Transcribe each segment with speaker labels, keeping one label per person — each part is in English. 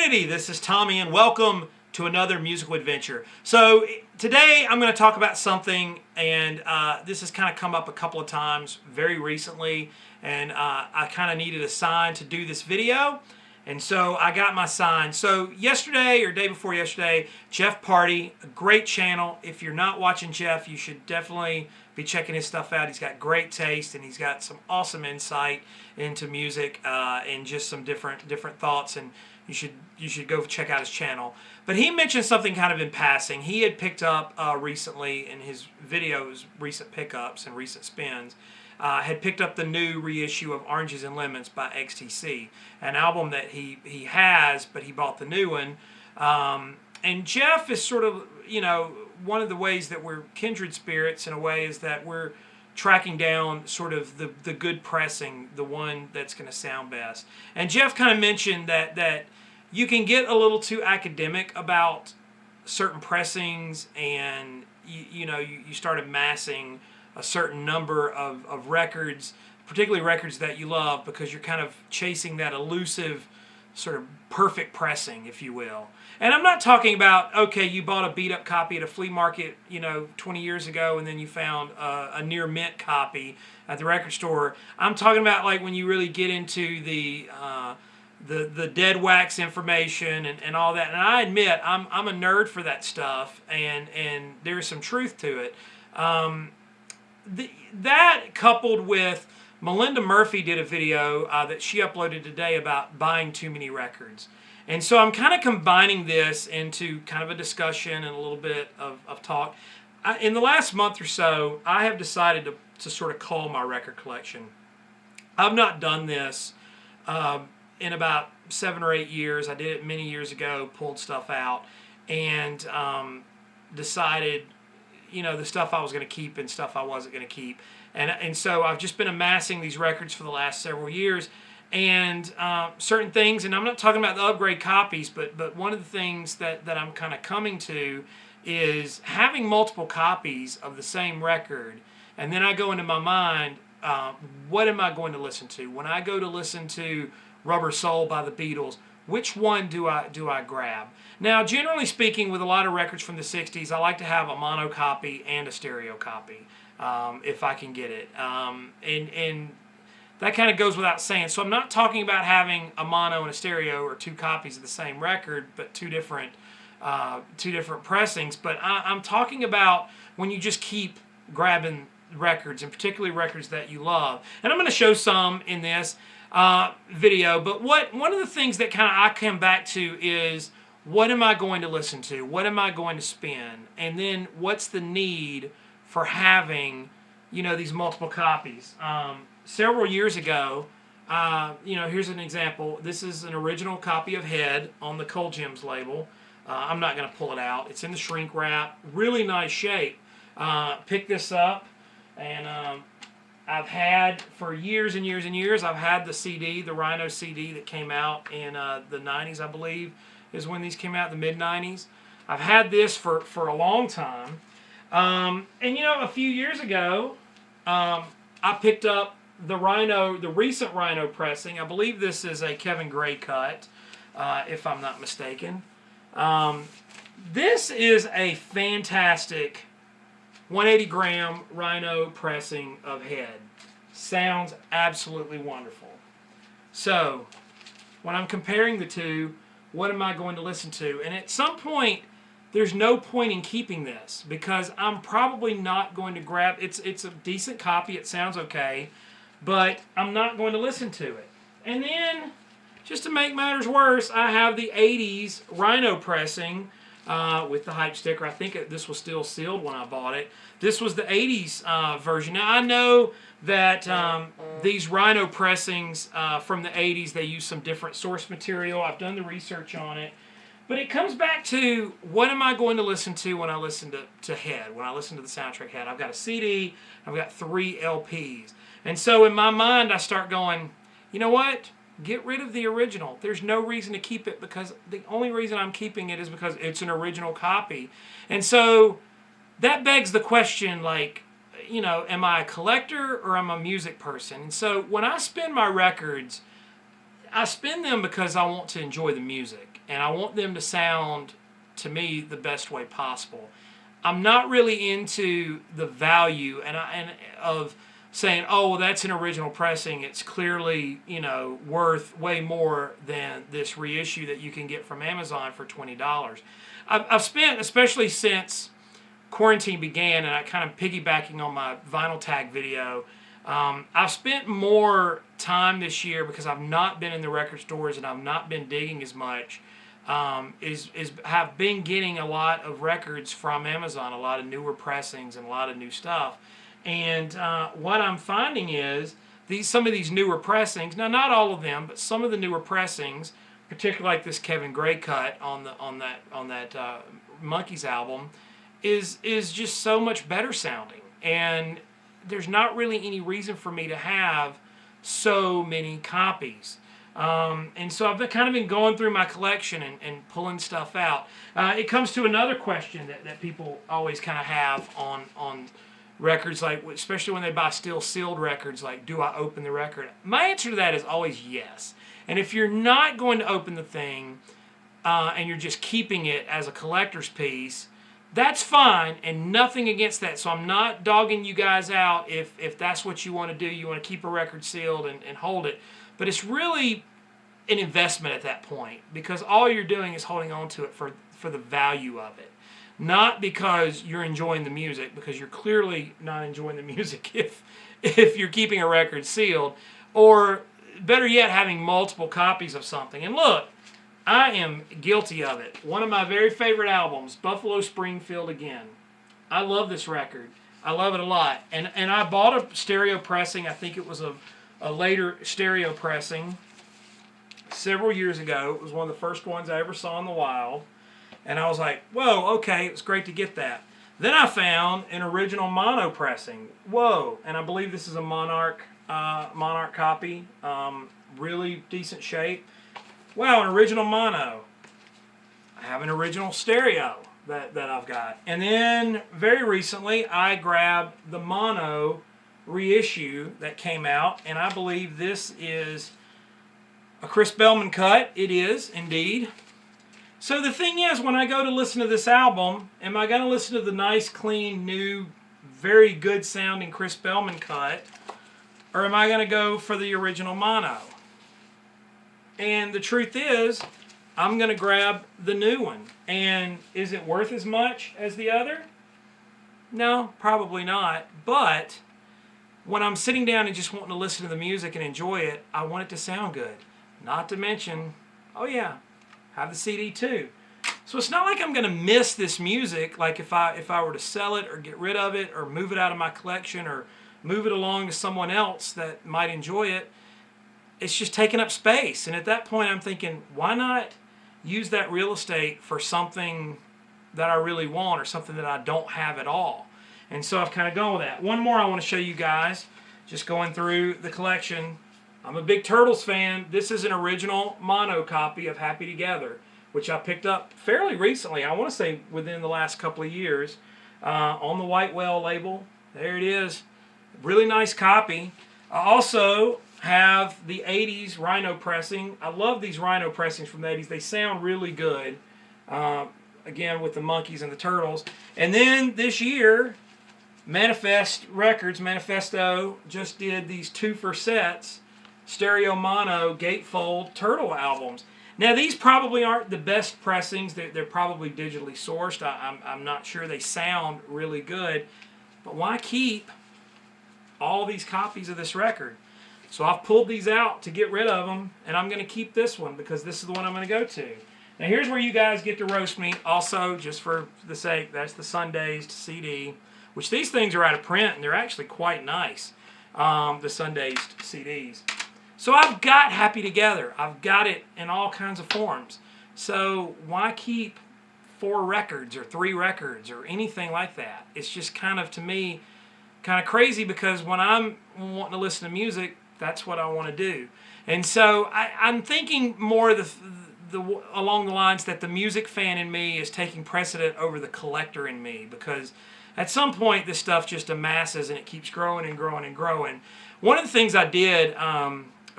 Speaker 1: community, this is Tommy and welcome to another musical adventure. So today I'm going to talk about something, and this has kind of come up a couple of times very recently, and I kind of needed a sign to do this video, and so I got my sign. So yesterday or day before yesterday, Jeff Party, a great channel. If you're not watching Jeff, you should definitely be checking his stuff out. He's got great taste, and he's got some awesome insight into music and just some different thoughts, and you should go check out his channel. But he mentioned something kind of in passing. He had picked up recently in his videos, recent pickups and recent spins, had picked up the new reissue of Oranges and Lemons by XTC, an album that he has, but he bought the new one. And Jeff is sort of, one of the ways that we're kindred spirits in a way is that we're tracking down sort of the good pressing, the one that's going to sound best. And Jeff kind of mentioned that you can get a little too academic about certain pressings, and you start amassing a certain number of records, particularly records that you love, because you're kind of chasing that elusive sort of perfect pressing, if you will. And I'm not talking about, okay, you bought a beat-up copy at a flea market, 20 years ago, and then you found a near-mint copy at the record store. I'm talking about like when you really get into the dead wax information and all that. And I admit, I'm a nerd for that stuff, and there's some truth to it. That coupled with Melinda Murphy did a video that she uploaded today about buying too many records. And so I'm kind of combining this into kind of a discussion and a little bit of talk. In the last month or so, I have decided to sort of cull my record collection. I've not done this in about 7 or 8 years. I did it many years ago, pulled stuff out, and decided, the stuff I was going to keep and stuff I wasn't going to keep. And so I've just been amassing these records for the last several years, and certain things, and I'm not talking about the upgrade copies, but one of the things that I'm kind of coming to is having multiple copies of the same record, and then I go into my mind, what am I going to listen to? When I go to listen to Rubber Soul by the Beatles, which one do I grab? Now, generally speaking, with a lot of records from the 60s, I like to have a mono copy and a stereo copy, if I can get it. And that kind of goes without saying. So I'm not talking about having a mono and a stereo or two copies of the same record, but two different pressings. But I'm talking about when you just keep grabbing records, and particularly records that you love. And I'm going to show some in this video. But one of the things that kind of I come back to is, what am I going to listen to? What am I going to spin? And then what's the need for having, these multiple copies? Several years ago, here's an example. This is an original copy of Head on the Cold Gems label. I'm not going to pull it out. It's in the shrink wrap. Really nice shape. Picked this up, and I've had for years and years and years, I've had the CD, the Rhino CD that came out in the 90s, I believe, is when these came out, the mid-90s. I've had this for a long time. And, a few years ago, I picked up the Rhino, the recent Rhino pressing. I believe this is a Kevin Gray cut, if I'm not mistaken. This is a fantastic 180-gram Rhino pressing of Head. Sounds absolutely wonderful. So, when I'm comparing the two, what am I going to listen to? And at some point, there's no point in keeping this, because I'm probably not going to grab, it's a decent copy, it sounds okay, but I'm not going to listen to it. And then, just to make matters worse, I have the 80s Rhino pressing with the hype sticker. I think this was still sealed when I bought it. This was the 80s version. Now, I know that these Rhino pressings from the 80s, they use some different source material. I've done the research on it. But it comes back to, what am I going to listen to when I listen to Head, when I listen to the soundtrack Head? I've got a CD, I've got 3 LPs. And so in my mind, I start going, you know what? Get rid of the original. There's no reason to keep it, because the only reason I'm keeping it is because it's an original copy. And so that begs the question, like, am I a collector or am I a music person? And so when I spin my records, I spin them because I want to enjoy the music. and I want them to sound, to me, the best way possible. I'm not really into the value of saying, oh, well, that's an original pressing. It's clearly, worth way more than this reissue that you can get from Amazon for $20. I've spent, especially since quarantine began, and I kind of piggybacking on my vinyl tag video, I've spent more time this year because I've not been in the record stores and I've not been digging as much. Have been getting a lot of records from Amazon, a lot of newer pressings and a lot of new stuff. And what I'm finding is some of these newer pressings, now not all of them, but some of the newer pressings, particularly like this Kevin Gray cut on that Monkees album, is just so much better sounding. And there's not really any reason for me to have so many copies. And so I've kind of been going through my collection and pulling stuff out. It comes to another question that people always kind of have on records, like especially when they buy still sealed records, like, do I open the record? My answer to that is always yes. And if you're not going to open the thing and you're just keeping it as a collector's piece, that's fine, and nothing against that. So I'm not dogging you guys out if that's what you want to do. You want to keep a record sealed and hold it. But it's really an investment at that point, because all you're doing is holding on to it for the value of it. Not because you're enjoying the music, because you're clearly not enjoying the music if you're keeping a record sealed. Or better yet, having multiple copies of something. And look, I am guilty of it. One of my very favorite albums, Buffalo Springfield Again. I love this record. I love it a lot. And I bought a stereo pressing. I think it was a later stereo pressing several years ago. It was one of the first ones I ever saw in the wild. And I was like, whoa, okay, it was great to get that. Then I found an original mono pressing. Whoa. And I believe this is a Monarch copy. Really decent shape. Wow, an original mono. I have an original stereo that I've got. And then very recently I grabbed the mono reissue that came out, and I believe this is a Chris Bellman cut. It is indeed. So the thing is, when I go to listen to this album, am I going to listen to the nice, clean, new, very good sounding Chris Bellman cut, or am I going to go for the original mono? And the truth is, I'm going to grab the new one. And is it worth as much as the other? No, probably not. But when I'm sitting down and just wanting to listen to the music and enjoy it, I want it to sound good. Not to mention, oh yeah, have the CD too. So it's not like I'm going to miss this music, like if I were to sell it or get rid of it or move it out of my collection or move it along to someone else that might enjoy it. It's just taking up space. And at that point I'm thinking, why not use that real estate for something that I really want or something that I don't have at all? And so I've kind of gone with that. One more I want to show you guys, just going through the collection. I'm a big Turtles fan. This is an original mono copy of Happy Together, which I picked up fairly recently. I want to say within the last couple of years, on the White Whale label. There it is. Really nice copy. I also have the 80s Rhino pressing. I love these Rhino pressings from the 80s. They sound really good. Again, with the Monkees and the Turtles. And then this year, Manifesto just did these 2-for sets, stereo mono gatefold Turtle albums. Now these probably aren't the best pressings. They're probably digitally sourced. I'm not sure they sound really good. But why keep all these copies of this record? So I've pulled these out to get rid of them, and I'm going to keep this one because this is the one I'm going to go to. Now here's where you guys get to roast me. Also, just for the sake, that's the Sundazed CD, which these things are out of print, and they're actually quite nice, the Sundazed CDs. So I've got Happy Together. I've got it in all kinds of forms. So why keep 4 records or 3 records or anything like that? It's just kind of, to me, kind of crazy, because when I'm wanting to listen to music, that's what I want to do. And so I'm thinking more along the lines that the music fan in me is taking precedent over the collector in me, because at some point this stuff just amasses and it keeps growing and growing and growing. One of the things I did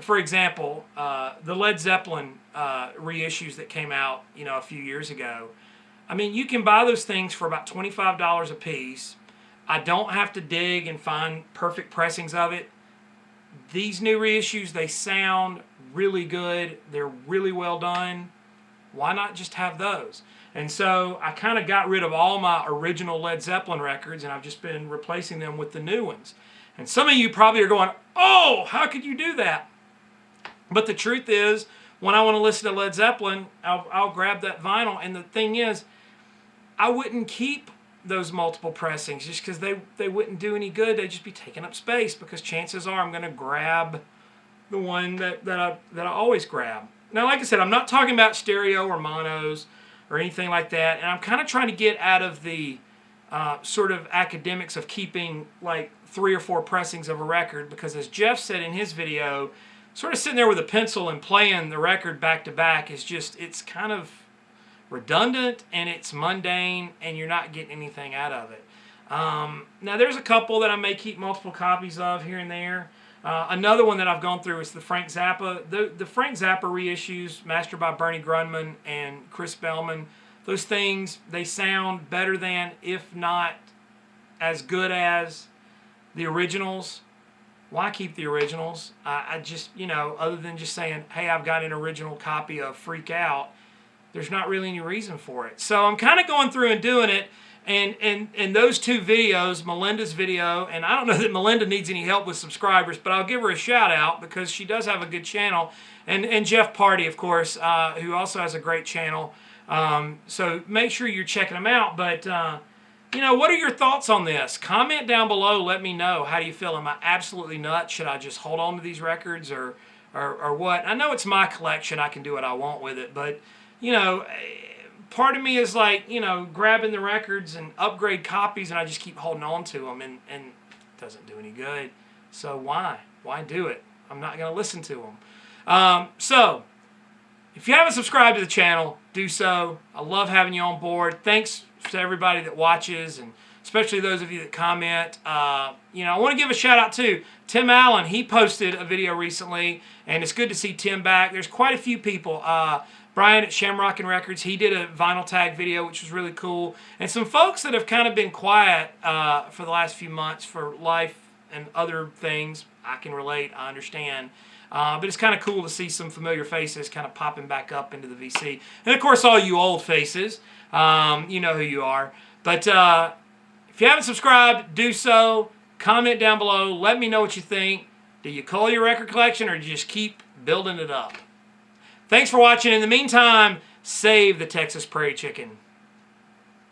Speaker 1: for example, the Led Zeppelin reissues that came out, a few years ago. I mean, you can buy those things for about $25 a piece. I don't have to dig and find perfect pressings of it. These new reissues, they sound really good. They're really well done. Why not just have those? And so I kind of got rid of all my original Led Zeppelin records, and I've just been replacing them with the new ones. And some of you probably are going, oh, how could you do that? But the truth is, when I want to listen to Led Zeppelin, I'll grab that vinyl. And the thing is, I wouldn't keep those multiple pressings just because they wouldn't do any good. They'd just be taking up space, because chances are I'm going to grab the one that I always grab. Now, like I said, I'm not talking about stereo or monos or anything like that. And I'm kind of trying to get out of the sort of academics of keeping like 3 or 4 pressings of a record, because as Jeff said in his video, sort of sitting there with a pencil and playing the record back to back is just, it's kind of redundant and it's mundane and you're not getting anything out of it. Now there's a couple that I may keep multiple copies of here and there. Another one that I've gone through is the Frank Zappa. The Frank Zappa reissues, mastered by Bernie Grundman and Chris Bellman. Those things, they sound better than, if not as good as, the originals. Why keep the originals? I just, other than just saying, hey, I've got an original copy of Freak Out, there's not really any reason for it. So I'm kind of going through and doing it. And those 2 videos, Melinda's video, and I don't know that Melinda needs any help with subscribers, but I'll give her a shout out because she does have a good channel. And Jeff Party, of course, who also has a great channel. So make sure you're checking them out. But, what are your thoughts on this? Comment down below. Let me know. How do you feel? Am I absolutely nuts? Should I just hold on to these records or what? I know it's my collection. I can do what I want with it. But, part of me is like, grabbing the records and upgrade copies, and I just keep holding on to them, and it doesn't do any good. So why? Why do it? I'm not going to listen to them. So if you haven't subscribed to the channel, do so. I love having you on board. Thanks to everybody that watches, and especially those of you that comment. I want to give a shout out to Tim Allen. He posted a video recently, and it's good to see Tim back. There's quite a few people. Brian at Shamrockin' Records, he did a vinyl tag video, which was really cool. And some folks that have kind of been quiet for the last few months for life and other things. I can relate, I understand. But it's kind of cool to see some familiar faces kind of popping back up into the VC. And of course, all you old faces, you know who you are. But if you haven't subscribed, do so. Comment down below. Let me know what you think. Do you cull your record collection, or do you just keep building it up? Thanks for watching. In the meantime, save the Texas Prairie Chicken.